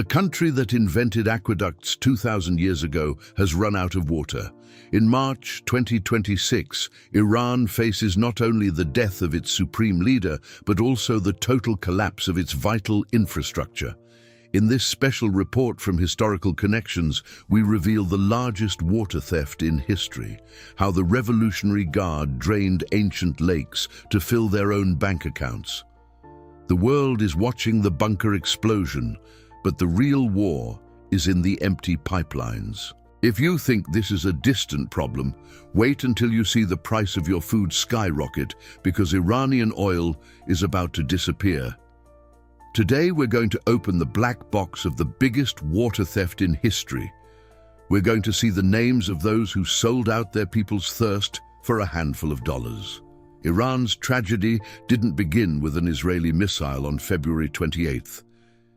The country that invented aqueducts 2,000 years ago has run out of water. In March 2026, Iran faces not only the death of its supreme leader, but also the total collapse of its vital infrastructure. In this special report from Historical Connections, we reveal the largest water theft in history, how the Revolutionary Guard drained ancient lakes to fill their own bank accounts. The world is watching the bunker explosion, but the real war is in the empty pipelines. If you think this is a distant problem, wait until you see the price of your food skyrocket because Iranian oil is about to disappear. Today we're going to open the black box of the biggest water theft in history. We're going to see the names of those who sold out their people's thirst for a handful of dollars. Iran's tragedy didn't begin with an Israeli missile on February 28th.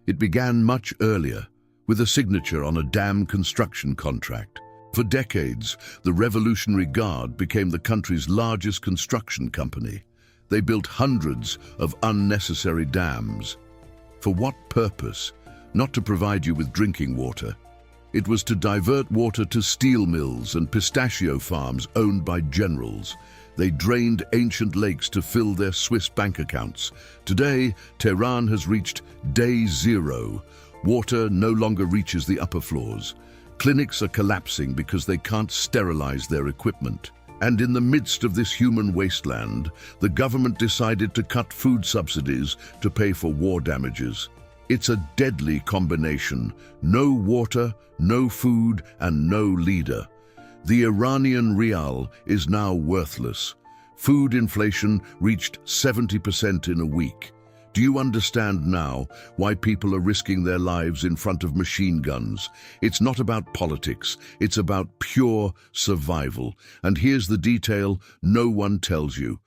It began much earlier, with a signature on a dam construction contract. For decades, the Revolutionary Guard became the country's largest construction company. They built hundreds of unnecessary dams. For what purpose? Not to provide you with drinking water. It was to divert water to steel mills and pistachio farms owned by generals. They drained ancient lakes to fill their Swiss bank accounts. Today, Tehran has reached day zero. Water no longer reaches the upper floors. Clinics are collapsing because they can't sterilize their equipment. And in the midst of this human wasteland, the government decided to cut food subsidies to pay for war damages. It's a deadly combination. No water, no food, and no leader. The Iranian rial is now worthless. Food inflation reached 70% in a week. Do you understand now why people are risking their lives in front of machine guns? It's not about politics, it's about pure survival. And here's the detail no one tells you.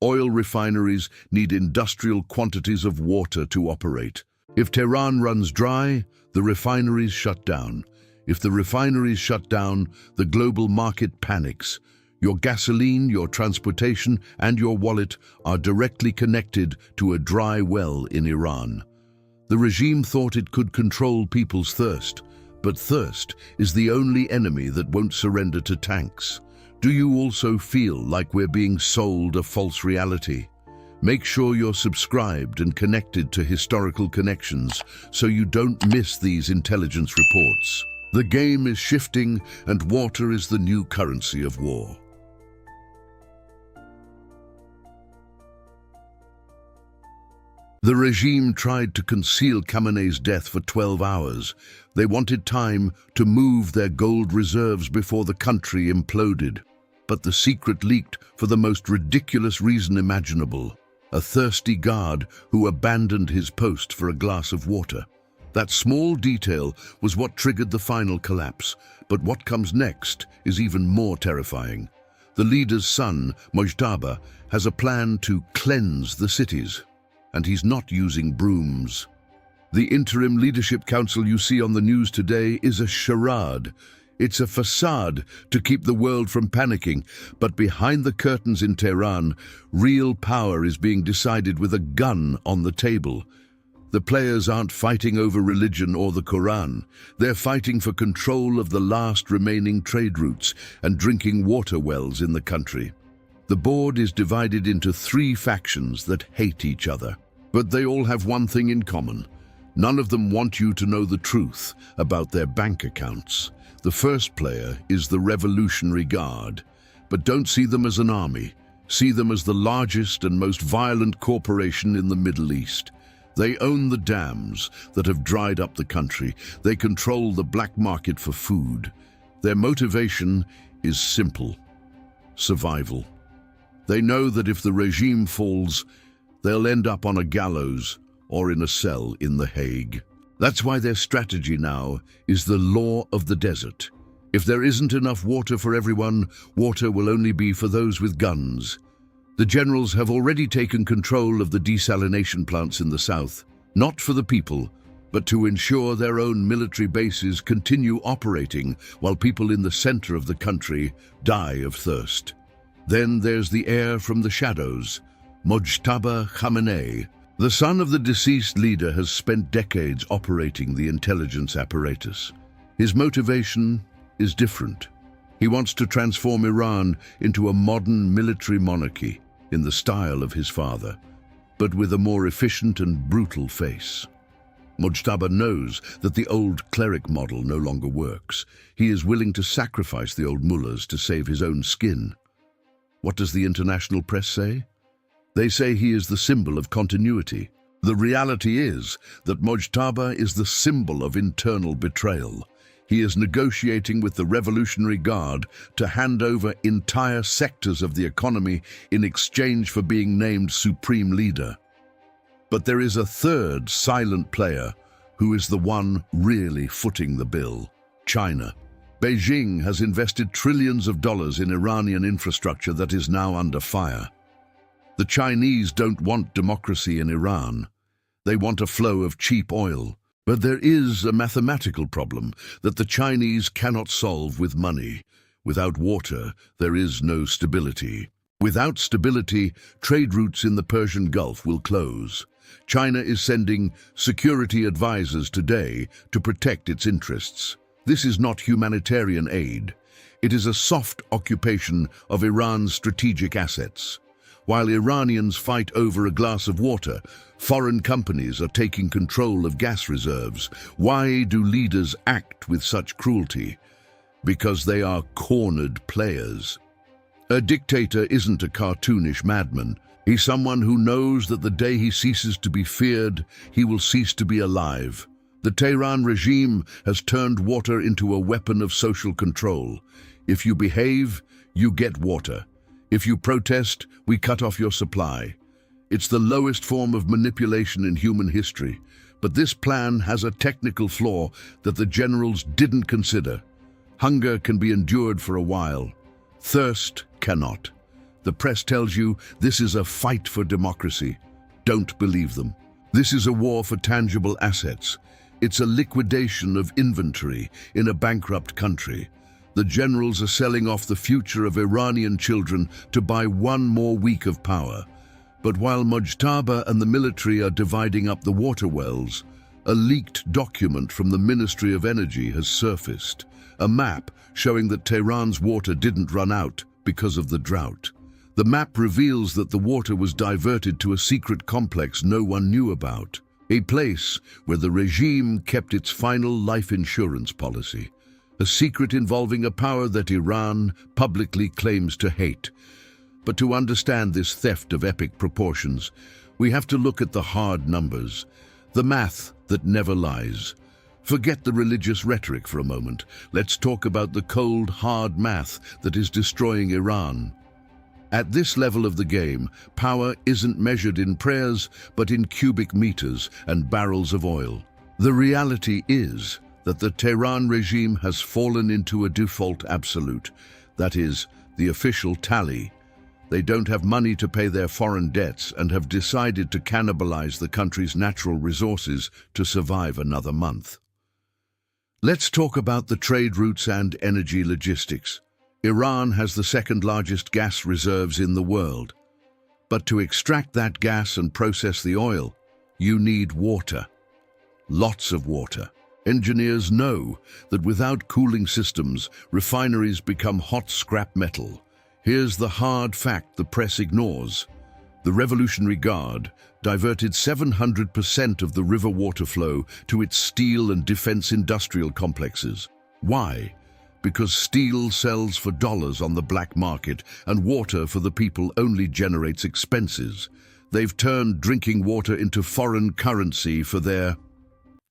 Oil refineries need industrial quantities of water to operate. If Tehran runs dry, the refineries shut down. If the refineries shut down, the global market panics. Your gasoline, your transportation, and your wallet are directly connected to a dry well in Iran. The regime thought it could control people's thirst, but thirst is the only enemy that won't surrender to tanks. Do you also feel like we're being sold a false reality? Make sure you're subscribed and connected to Historical Connections so you don't miss these intelligence reports. The game is shifting, and water is the new currency of war. The regime tried to conceal Khamenei's death for 12 hours. They wanted time to move their gold reserves before the country imploded. But the secret leaked for the most ridiculous reason imaginable: a thirsty guard who abandoned his post for a glass of water. That small detail was what triggered the final collapse, but what comes next is even more terrifying. The leader's son, Mojtaba, has a plan to cleanse the cities, and he's not using brooms. The interim leadership council you see on the news today is a charade. It's a facade to keep the world from panicking, but behind the curtains in Tehran, real power is being decided with a gun on the table. The players aren't fighting over religion or the Quran. They're fighting for control of the last remaining trade routes and drinking water wells in the country. The board is divided into 3 factions that hate each other. But they all have one thing in common. None of them want you to know the truth about their bank accounts. The first player is the Revolutionary Guard. But don't see them as an army. See them as the largest and most violent corporation in the Middle East. They own the dams that have dried up the country. They control the black market for food. Their motivation is simple: survival. They know that if the regime falls, they'll end up on a gallows or in a cell in The Hague. That's why their strategy now is the law of the desert. If there isn't enough water for everyone, water will only be for those with guns. The generals have already taken control of the desalination plants in the south, not for the people, but to ensure their own military bases continue operating while people in the center of the country die of thirst. Then there's the heir from the shadows, Mojtaba Khamenei, The son of the deceased leader has spent decades operating the intelligence apparatus. His motivation is different. He wants to transform Iran into a modern military monarchy in the style of his father, but with a more efficient and brutal face. Mujtaba knows that the old cleric model no longer works. He is willing to sacrifice the old mullahs to save his own skin. What does the international press say? They say he is the symbol of continuity. The reality is that Mujtaba is the symbol of internal betrayal. He is negotiating with the Revolutionary Guard to hand over entire sectors of the economy in exchange for being named supreme leader. But there is a third silent player who is the one really footing the bill: China. Beijing has invested trillions of dollars in Iranian infrastructure that is now under fire. The Chinese don't want democracy in Iran. They want a flow of cheap oil. But there is a mathematical problem that the Chinese cannot solve with money. Without water, there is no stability. Without stability, trade routes in the Persian Gulf will close. China is sending security advisors today to protect its interests. This is not humanitarian aid. It is a soft occupation of Iran's strategic assets. While Iranians fight over a glass of water, foreign companies are taking control of gas reserves. Why do leaders act with such cruelty? Because they are cornered players. A dictator isn't a cartoonish madman. He's someone who knows that the day he ceases to be feared, he will cease to be alive. The Tehran regime has turned water into a weapon of social control. If you behave, you get water. If you protest, we cut off your supply. It's the lowest form of manipulation in human history, but this plan has a technical flaw that the generals didn't consider. Hunger can be endured for a while. Thirst cannot. The press tells you this is a fight for democracy. Don't believe them. This is a war for tangible assets. It's a liquidation of inventory in a bankrupt country. The generals are selling off the future of Iranian children to buy one more week of power. But while Mujtaba and the military are dividing up the water wells, a leaked document from the Ministry of Energy has surfaced. A map showing that Tehran's water didn't run out because of the drought. The map reveals that the water was diverted to a secret complex no one knew about, a place where the regime kept its final life insurance policy. A secret involving a power that Iran publicly claims to hate. But to understand this theft of epic proportions, we have to look at the hard numbers, the math that never lies. Forget the religious rhetoric for a moment. Let's talk about the cold, hard math that is destroying Iran. At this level of the game, power isn't measured in prayers, but in cubic meters and barrels of oil. The reality is that the Tehran regime has fallen into a default absolute, that is, the official tally. They don't have money to pay their foreign debts and have decided to cannibalize the country's natural resources to survive another month. Let's talk about the trade routes and energy logistics. Iran has the second largest gas reserves in the world. But to extract that gas and process the oil, you need water. Lots of water. Engineers know that without cooling systems, refineries become hot scrap metal. Here's the hard fact the press ignores. The Revolutionary Guard diverted 700% of the river water flow to its steel and defense industrial complexes. Why? Because steel sells for dollars on the black market and water for the people only generates expenses. They've turned drinking water into foreign currency for their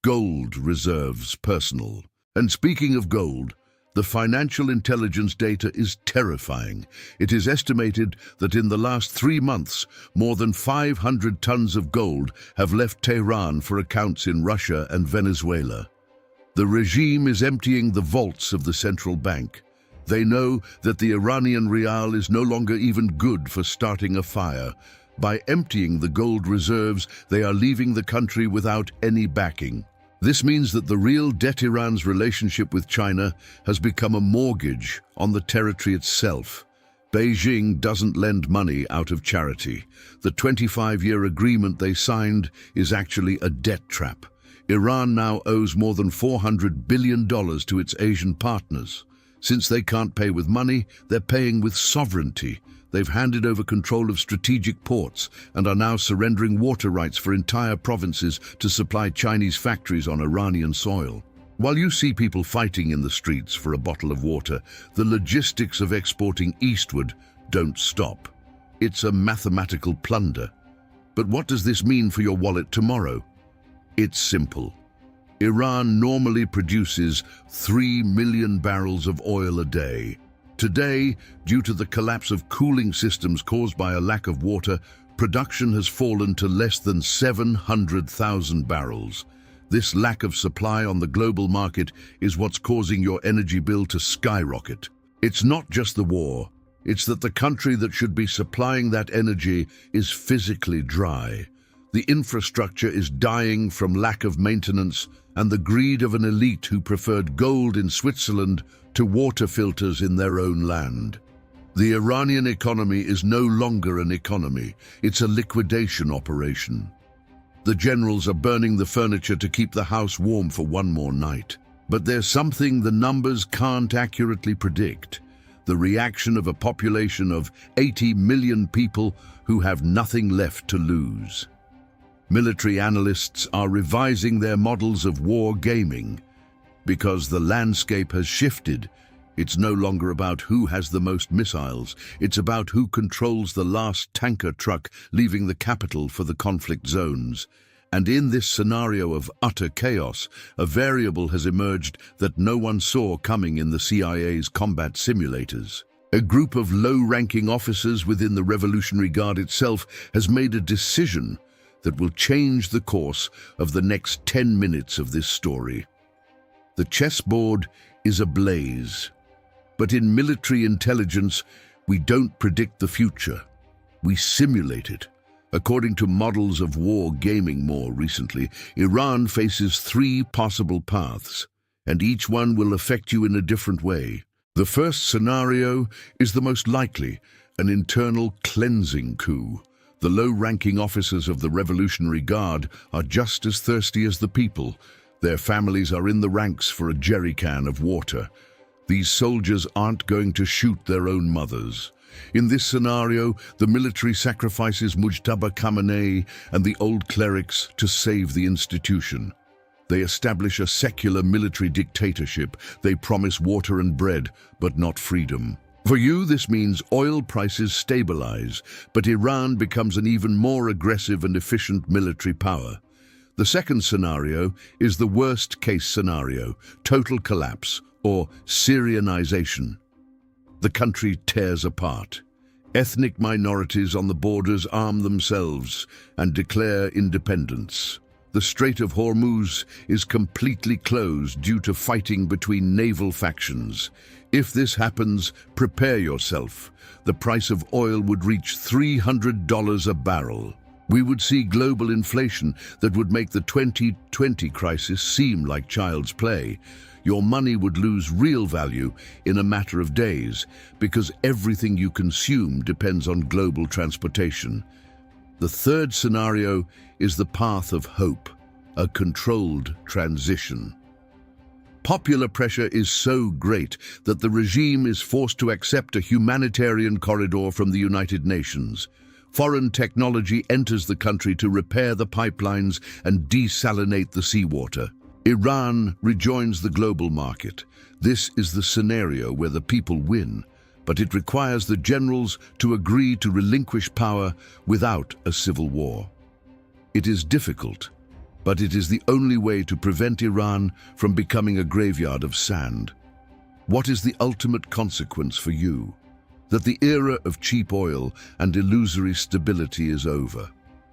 gold reserves, personal. And speaking of gold, the financial intelligence data is terrifying. It is estimated that in the last 3 months, more than 500 tons of gold have left Tehran for accounts in Russia and Venezuela. The regime is emptying the vaults of the central bank. They know that the Iranian rial is no longer even good for starting a fire. By emptying the gold reserves, they are leaving the country without any backing. This means that the real debt Iran's relationship with China has become a mortgage on the territory itself. Beijing doesn't lend money out of charity. The 25-year agreement they signed is actually a debt trap. Iran now owes more than $400 billion to its Asian partners. Since they can't pay with money, they're paying with sovereignty. They've handed over control of strategic ports and are now surrendering water rights for entire provinces to supply Chinese factories on Iranian soil. While you see people fighting in the streets for a bottle of water, the logistics of exporting eastward don't stop. It's a mathematical plunder. But what does this mean for your wallet tomorrow? It's simple. Iran normally produces 3 million barrels of oil a day. Today, due to the collapse of cooling systems caused by a lack of water, production has fallen to less than 700,000 barrels. This lack of supply on the global market is what's causing your energy bill to skyrocket. It's not just the war, it's that the country that should be supplying that energy is physically dry. The infrastructure is dying from lack of maintenance and the greed of an elite who preferred gold in Switzerland to water filters in their own land. The Iranian economy is no longer an economy, it's a liquidation operation. The generals are burning the furniture to keep the house warm for one more night. But there's something the numbers can't accurately predict: the reaction of a population of 80 million people who have nothing left to lose. Military analysts are revising their models of war gaming because the landscape has shifted. It's no longer about who has the most missiles, it's about who controls the last tanker truck leaving the capital for the conflict zones. And in this scenario of utter chaos, a variable has emerged that no one saw coming in the CIA's combat simulators. A group of low-ranking officers within the Revolutionary Guard itself has made a decision that will change the course of the next 10 minutes of this story. The chessboard is ablaze. But in military intelligence, we don't predict the future. We simulate it. According to models of war gaming more recently, Iran faces 3 possible paths, and each one will affect you in a different way. The first scenario is the most likely, an internal cleansing coup. The low-ranking officers of the Revolutionary Guard are just as thirsty as the people. Their families are in the ranks for a jerry can of water. These soldiers aren't going to shoot their own mothers. In this scenario, the military sacrifices Mujtaba Khamenei and the old clerics to save the institution. They establish a secular military dictatorship. They promise water and bread, but not freedom. For you, this means oil prices stabilize, but Iran becomes an even more aggressive and efficient military power. The second scenario is the worst-case scenario: total collapse, or Syrianization. The country tears apart. Ethnic minorities on the borders arm themselves and declare independence. The Strait of Hormuz is completely closed due to fighting between naval factions. If this happens, prepare yourself. The price of oil would reach $300 a barrel. We would see global inflation that would make the 2020 crisis seem like child's play. Your money would lose real value in a matter of days because everything you consume depends on global transportation. The third scenario is the path of hope, a controlled transition. Popular pressure is so great that the regime is forced to accept a humanitarian corridor from the United Nations. Foreign technology enters the country to repair the pipelines and desalinate the seawater. Iran rejoins the global market. This is the scenario where the people win, but it requires the generals to agree to relinquish power without a civil war. It is difficult, but it is the only way to prevent Iran from becoming a graveyard of sand. What is the ultimate consequence for you? That the era of cheap oil and illusory stability is over.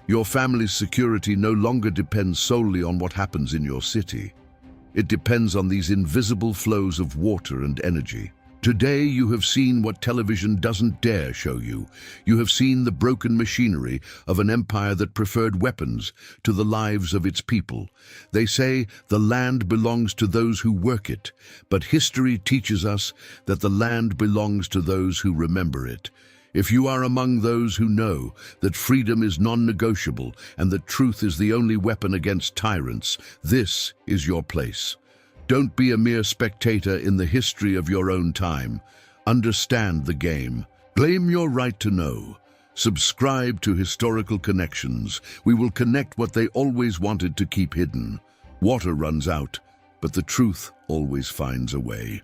Your family's security no longer depends solely on what happens in your city. It depends on these invisible flows of water and energy. Today you have seen what television doesn't dare show you. You have seen the broken machinery of an empire that preferred weapons to the lives of its people. They say the land belongs to those who work it, but history teaches us that the land belongs to those who remember it. If you are among those who know that freedom is non-negotiable and that truth is the only weapon against tyrants, this is your place. Don't be a mere spectator in the history of your own time. Understand the game. Claim your right to know. Subscribe to Historical Connections. We will connect what they always wanted to keep hidden. Water runs out, but the truth always finds a way.